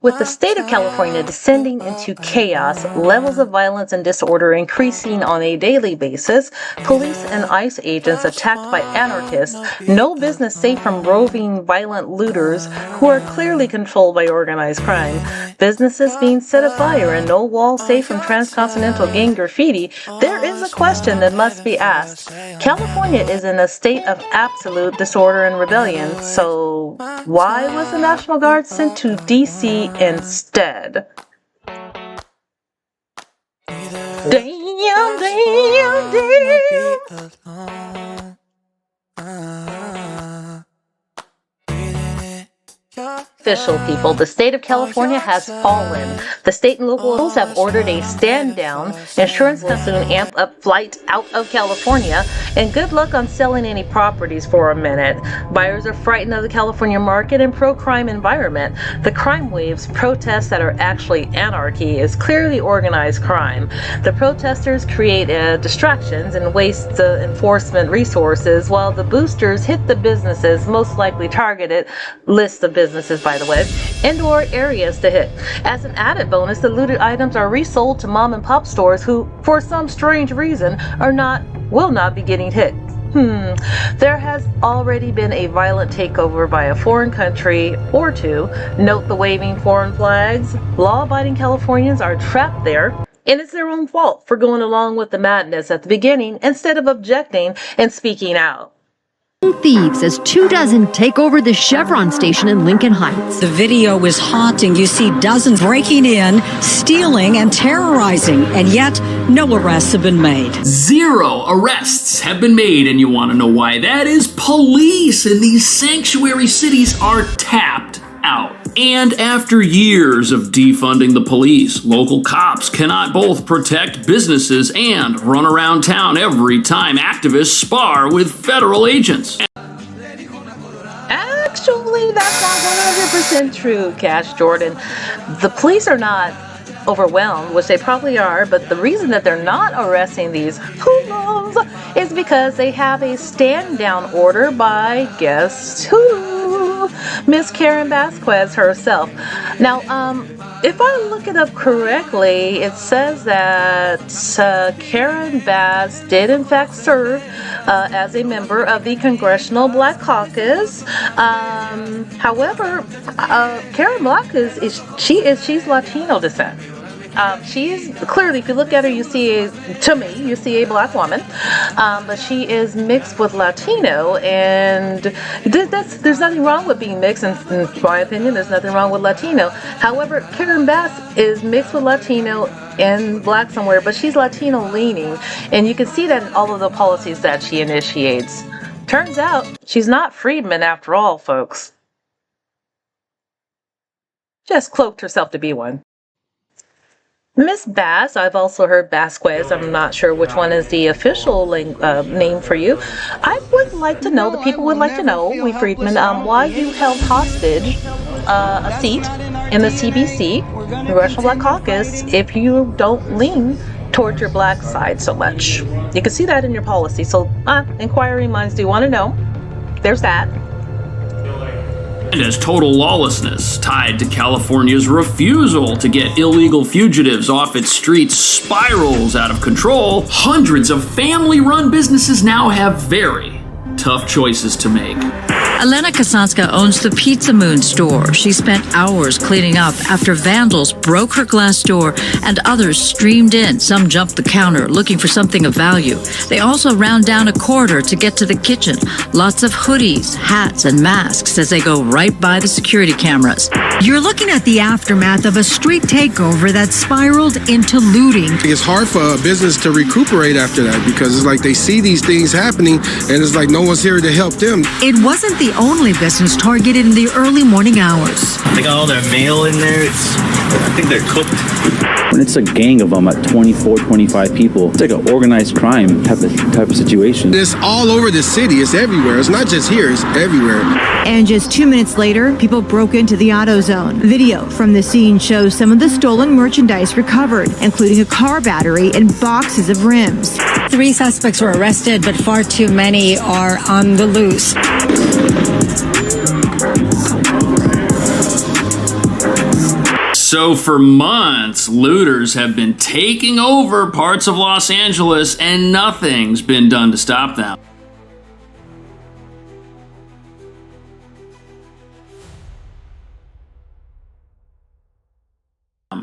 With the state of California descending into chaos, levels of violence and disorder increasing on a daily basis, police and ICE agents attacked by anarchists, no business safe from roving violent looters who are clearly controlled by organized crime, businesses being set afire, and no wall safe from transcontinental gang graffiti, there is a question that must be asked. California is in a state of absolute disorder and rebellion, so why was the National Guard sent to D.C. instead? Damn. Official people, the state of California has fallen. The state and local officials have ordered a stand down. Insurance companies amp up flight out of California, and good luck on selling any properties for a minute. Buyers are frightened of the California market and pro-crime environment. The crime waves protests that are actually anarchy is clearly organized crime. The protesters create distractions and waste the enforcement resources, while the boosters hit the businesses, most likely targeted lists of businesses, by the way, indoor areas to hit. As an added bonus, the looted items are resold to mom and pop stores who, for some strange reason, will not be getting hit. There has already been a violent takeover by a foreign country or two. Note the waving foreign flags. Law-abiding Californians are trapped there, and it's their own fault for going along with the madness at the beginning instead of objecting and speaking out. Thieves as 24 take over the Chevron station in Lincoln Heights. The video is haunting. You see dozens breaking in, stealing, and terrorizing, and yet no arrests have been made. 0 arrests have been made, and you want to know why? That is police in these sanctuary cities are tapped out. And after years of defunding the police, local cops cannot both protect businesses and run around town every time activists spar with federal agents. Actually, that's not 100% true, Cash Jordan. The police are not overwhelmed, which they probably are, but the reason that they're not arresting these hoodlums is because they have a stand-down order by, guess who? Miss Karen Vasquez herself. Now, if I look it up correctly, it says that Karen Bass did in fact serve as a member of the Congressional Black Caucus. However, Karen Black she's Latino descent. She's clearly, if you look at her, you see a black woman, but she is mixed with Latino, and there's nothing wrong with being mixed. In my opinion, there's nothing wrong with Latino. However, Karen Bass is mixed with Latino and black somewhere, but she's Latino leaning, and you can see that in all of the policies that she initiates. Turns out she's not Friedman after all, folks. Just cloaked herself to be one. Miss Bass, I've also heard Vasquez, I'm not sure which one is the official name for you. I would like to know, the people would like to know, we Friedman, why you held hostage a seat in the CBC, Congressional Black Caucus, if you don't lean towards your black side so much. You can see that in your policy, so inquiring minds do want to know. There's that. And as total lawlessness tied to California's refusal to get illegal fugitives off its streets spirals out of control, hundreds of family-run businesses now have very tough choices to make. Elena Kasanska owns the Pizza Moon store. She spent hours cleaning up after vandals broke her glass door and others streamed in. Some jumped the counter looking for something of value. They also ran down a corridor to get to the kitchen. Lots of hoodies, hats, and masks as they go right by the security cameras. You're looking at the aftermath of a street takeover that spiraled into looting. It's hard for a business to recuperate after that because it's like they see these things happening and it's like no one's here to help them. It wasn't the only business targeted in the early morning hours. They got all their mail in there. I think they're cooked. When it's a gang of them at 24, 25 people, it's like an organized crime type of situation. It's all over the city. It's everywhere. It's not just here. It's everywhere. And just 2 minutes later, people broke into the AutoZone. Video from the scene shows some of the stolen merchandise recovered, including a car battery and boxes of rims. 3 suspects were arrested, but far too many are on the loose. So for months, looters have been taking over parts of Los Angeles and nothing's been done to stop them.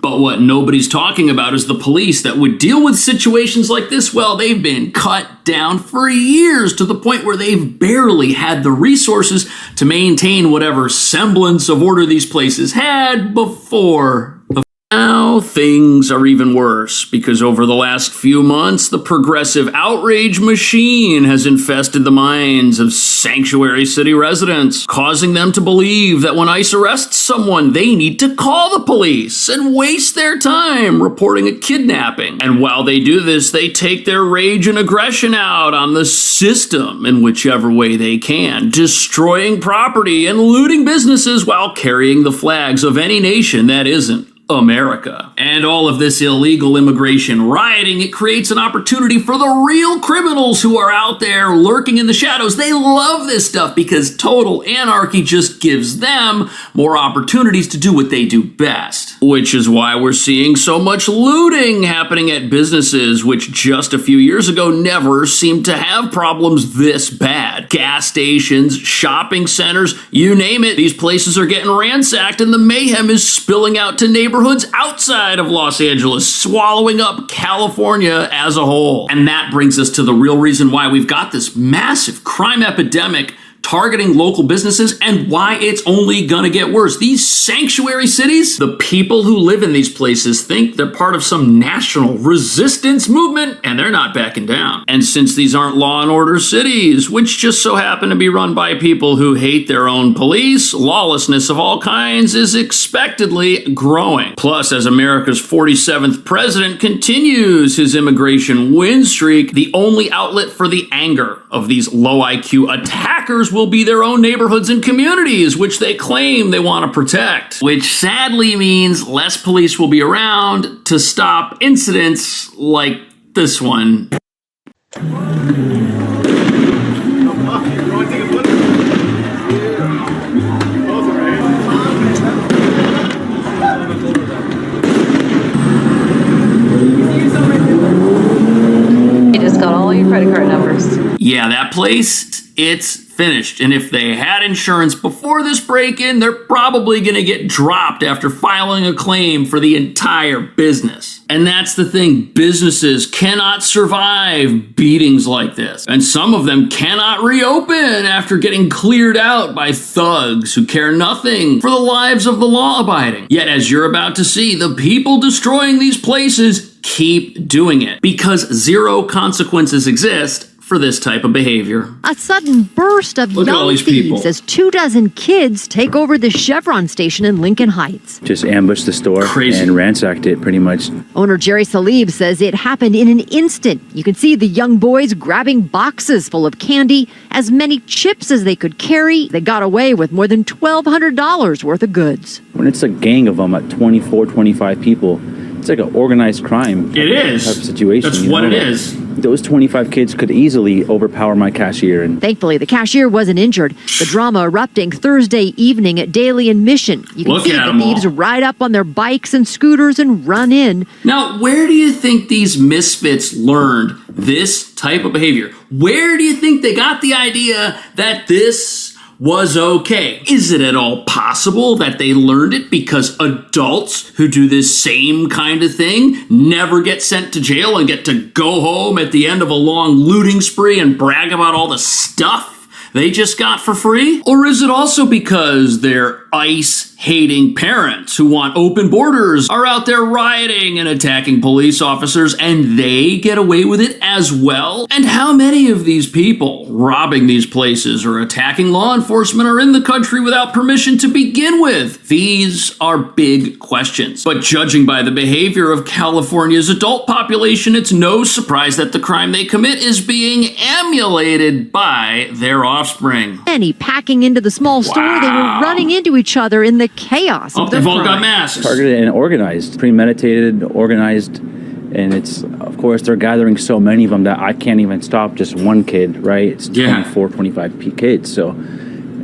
But what nobody's talking about is the police that would deal with situations like this. Well, they've been cut down for years to the point where they've barely had the resources to maintain whatever semblance of order these places had before. Now things are even worse because over the last few months, the progressive outrage machine has infested the minds of sanctuary city residents, causing them to believe that when ICE arrests someone, they need to call the police and waste their time reporting a kidnapping. And while they do this, they take their rage and aggression out on the system in whichever way they can, destroying property and looting businesses while carrying the flags of any nation that isn't America. And all of this illegal immigration rioting, it creates an opportunity for the real criminals who are out there lurking in the shadows. They love this stuff because total anarchy just gives them more opportunities to do what they do best. Which is why we're seeing so much looting happening at businesses which just a few years ago never seemed to have problems this bad. Gas stations, shopping centers, you name it, these places are getting ransacked and the mayhem is spilling out to neighborhoods outside of Los Angeles, swallowing up California as a whole. And that brings us to the real reason why we've got this massive crime epidemic targeting local businesses and why it's only gonna get worse. These sanctuary cities, the people who live in these places think they're part of some national resistance movement and they're not backing down. And since these aren't law and order cities, which just so happen to be run by people who hate their own police, lawlessness of all kinds is expectedly growing. Plus, as America's 47th president continues his immigration win streak, the only outlet for the anger of these low IQ attackers will be their own neighborhoods and communities, which they claim they want to protect. Which sadly means less police will be around to stop incidents like this one. You just got all your credit card numbers. Yeah, that place, it's finished. And if they had insurance before this break-in, they're probably going to get dropped after filing a claim for the entire business. And that's the thing. Businesses cannot survive beatings like this. And some of them cannot reopen after getting cleared out by thugs who care nothing for the lives of the law-abiding. Yet, as you're about to see, the people destroying these places keep doing it because zero consequences exist for this type of behavior. A sudden burst of Look at all young these people. thieves as 24 kids take over the Chevron station in Lincoln Heights. Just ambushed the store Crazy. and ransacked it pretty much. Owner Jerry Salib says it happened in an instant. You can see the young boys grabbing boxes full of candy, as many chips as they could carry. They got away with more than $1,200 worth of goods. When it's a gang of them at 24, 25 people, it's like an organized crime. It is. Type of situation. That's you what know? it is. Those 25 kids could easily overpower my cashier. And Thankfully, the cashier wasn't injured. The drama erupting Thursday evening at Daly and Mission. You can Look see at the 'em thieves all. ride up on their bikes and scooters and run in. Now, where do you think these misfits learned this type of behavior? Where do you think they got the idea that this was okay? Is it at all possible that they learned it because adults who do this same kind of thing never get sent to jail and get to go home at the end of a long looting spree and brag about all the stuff they just got for free? Or is it also because their ICE-hating parents who want open borders are out there rioting and attacking police officers and they get away with it as well? And how many of these people robbing these places or attacking law enforcement are in the country without permission to begin with? These are big questions. But judging by the behavior of California's adult population, it's no surprise that the crime they commit is being emulated by their offspring. Many packing into the small store, they were running into each other in the chaos Oh, of their they've all got crime. masks. targeted and organized, premeditated, organized. And it's, of course, they're gathering so many of them that I can't even stop just one kid, right? It's Yeah. 24, 25 kids. So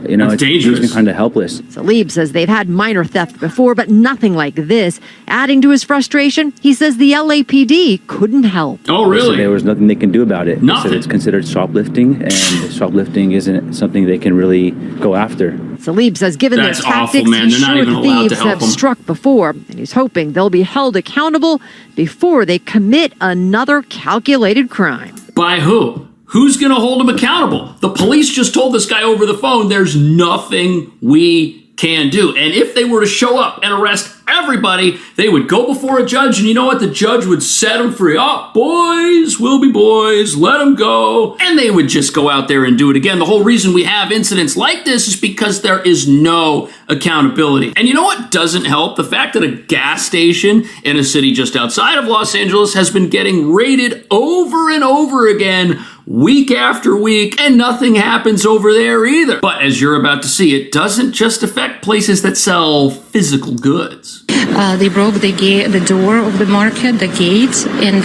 You know, That's it's dangerous. kind of helpless. Salib says they've had minor theft before, but nothing like this. Adding to his frustration, he says the LAPD couldn't help. Oh, So really? there was nothing they can do about it. Nothing. So it's considered shoplifting, and shoplifting isn't something they can really go after. Salib says given That's their awful, tactics, man. he's They're not sure even the allowed to thieves help have them. struck before, and he's hoping they'll be held accountable before they commit another calculated crime. By who? Who's going to hold him accountable? The police just told this guy over the phone there's nothing we can do. And if they were to show up and arrest everybody, they would go before a judge, and you know what? The judge would set them free. Oh, boys will be boys, let them go. And they would just go out there and do it again. The whole reason we have incidents like this is because there is no accountability. And you know what doesn't help? The fact that a gas station in a city just outside of Los Angeles has been getting raided over and over again, week after week, and nothing happens over there either. But as you're about to see, it doesn't just affect places that sell physical goods. They broke the door of the market, the gate, and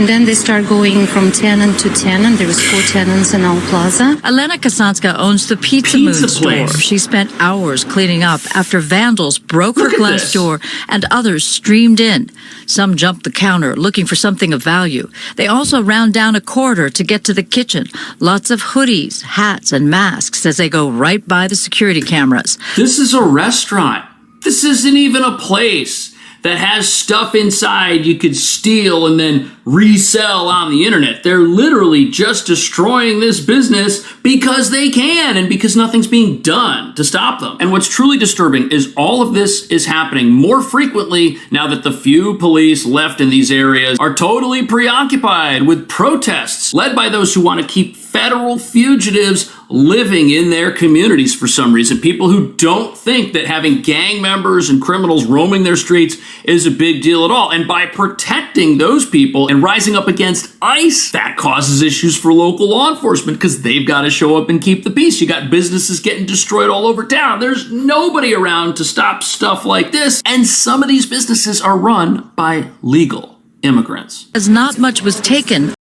then they start going from tenant to tenant. There was 4 tenants in our plaza. Elena Kasanska owns the Pizza Moon store. Place. She spent hours cleaning up after vandals broke Look her at glass this. door and others streamed in. Some jumped the counter looking for something of value. They also round down a corridor to get to the kitchen. Lots of hoodies, hats, and masks as they go right by the security cameras. This is a restaurant. This isn't even a place that has stuff inside you could steal and then resell on the internet. They're literally just destroying this business because they can and because nothing's being done to stop them. And what's truly disturbing is all of this is happening more frequently now that the few police left in these areas are totally preoccupied with protests led by those who want to keep federal fugitives living in their communities for some reason. People who don't think that having gang members and criminals roaming their streets is a big deal at all. And by protecting those people and rising up against ICE, that causes issues for local law enforcement because they've got to show up and keep the peace. You got businesses getting destroyed all over town. There's nobody around to stop stuff like this. And some of these businesses are run by legal immigrants. As not much was taken.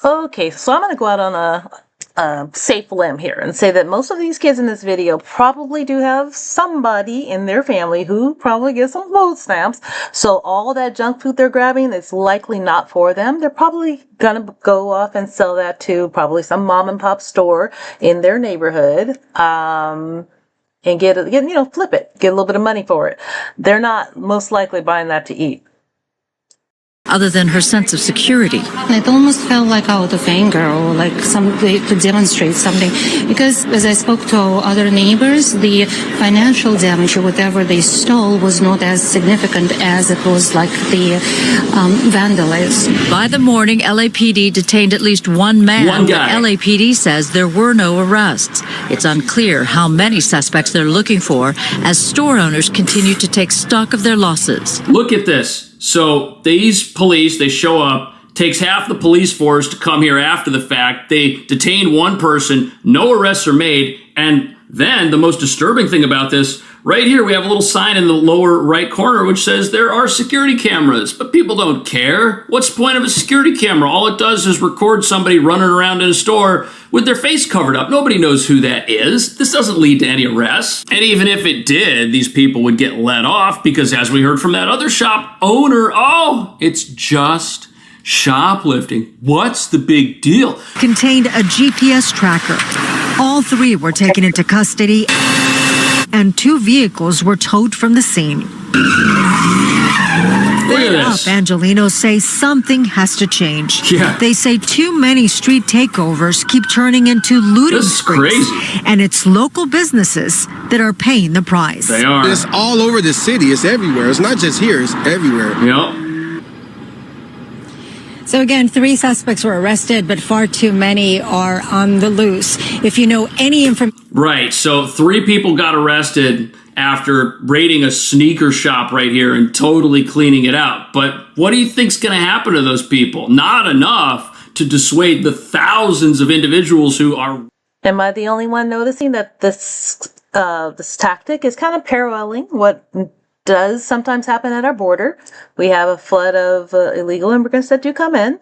Okay, so I'm going to go out on a safe limb here and say that most of these kids in this video probably do have somebody in their family who probably gets some food stamps. So all that junk food they're grabbing is likely not for them. They're probably going to go off and sell that to probably some mom and pop store in their neighborhood. And flip it, get a little bit of money for it. They're not most likely buying that to eat. Other than her sense of security. It almost felt like out of anger or like somebody to demonstrate something. Because as I spoke to other neighbors, the financial damage or whatever they stole was not as significant as it was like the vandalism. By the morning, LAPD detained at least one man. One guy. But LAPD says there were no arrests. It's unclear how many suspects they're looking for as store owners continue to take stock of their losses. Look at this. So these police, they show up, takes half the police force to come here after the fact. They detain one person, no arrests are made, and then the most disturbing thing about this, right here we have a little sign in the lower right corner which says there are security cameras, but people don't care. What's the point of a security camera? All it does is record somebody running around in a store with their face covered up. Nobody knows who that is. This doesn't lead to any arrests. And even if it did, these people would get let off because, as we heard from that other shop owner, oh, it's just shoplifting. What's the big deal? Contained a GPS tracker. All 3 were taken into custody and 2 vehicles were towed from the scene. Look at this. Angelinos say something has to change. Yeah. They say too many street takeovers keep turning into looting This is sprees. crazy. And it's local businesses that are paying the price. They are. It's all over the city. It's everywhere. It's not just here. It's everywhere. Yep. So again, 3 suspects were arrested, but far too many are on the loose. If you know any information. Right. So 3 people got arrested after raiding a sneaker shop right here and totally cleaning it out. But what do you think's going to happen to those people? Not enough to dissuade the thousands of individuals who are. Am I the only one noticing that this tactic is kind of paralleling what does sometimes happen at our border? We have a flood of illegal immigrants that do come in.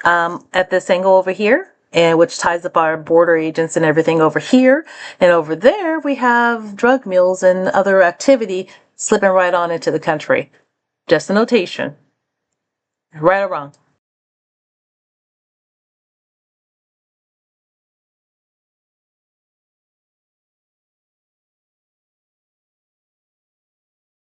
At this angle over here, and which ties up our border agents and everything over here. And over there, we have drug mules and other activity slipping right on into the country. Just a notation. Right or wrong?